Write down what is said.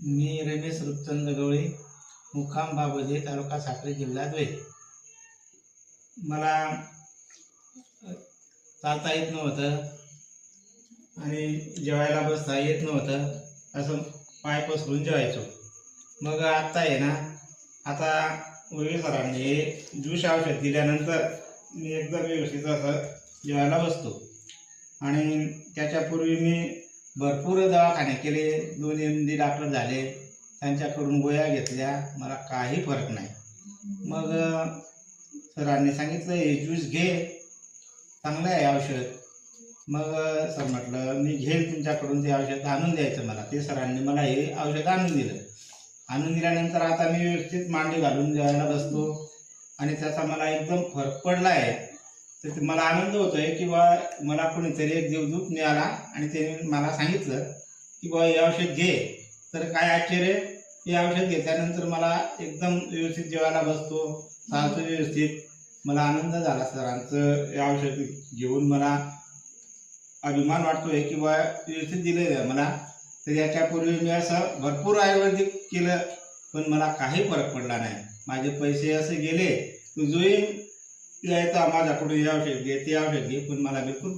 मी रमेश रूपचंद गवळी, मुक्काम बाबोदे, तालुका साक्री, जिल्हा धुळे. मला चालता येत नव्हतं आणि जेवायला बसता येत नव्हतं. असं पाय पसरून जेवायचो. मग आत्ता आहे ना, आता वैद्य सरांनी ज्यूस औषध दिल्यानंतर मी एकदम व्यवस्थित असं जेवायला बसतो. आणि त्याच्यापूर्वी मी भरपूर दवाखाने केले, 2 MD डॉक्टर झाले, त्यांच्याकडून गोळ्या घेतल्या, मला काही फरक नाही. मग सरांनी सांगितलं हे ज्यूस घे, चांगलं आहे औषध. मग सर म्हटलं मी घेईल तुमच्याकडून ते औषध, आणून द्यायचं मला. ते सरांनी मला हे औषध आणून दिलं. आणून दिल्यानंतर आता मी व्यवस्थित मांडी घालून जेवायला बसतो आणि त्याचा मला एकदम फरक पडला आहे. तर मला आनंद होतोय की बा मला कोणीतरी एक देवदूत मिळाला आणि त्याने मला सांगितलं की बा हे औषध घे. तर काय आश्चर्य, हे औषध घेतल्यानंतर मला एकदम व्यवस्थित जेवायला बसतो, चालतो व्यवस्थित. मला आनंद झाला सरांचं हे औषध घेऊन. मला अभिमान वाटतोय की बा व्यवस्थित दिलं मला. तर याच्यापूर्वी मी असं भरपूर आयुर्वेदिक केलं, पण मला काही फरक पडला नाही. माझे पैसे असे गेले, तो जोही यायचा माझ्याकडून हे औषध घे, ते औषध घे, पण मला बिलकुल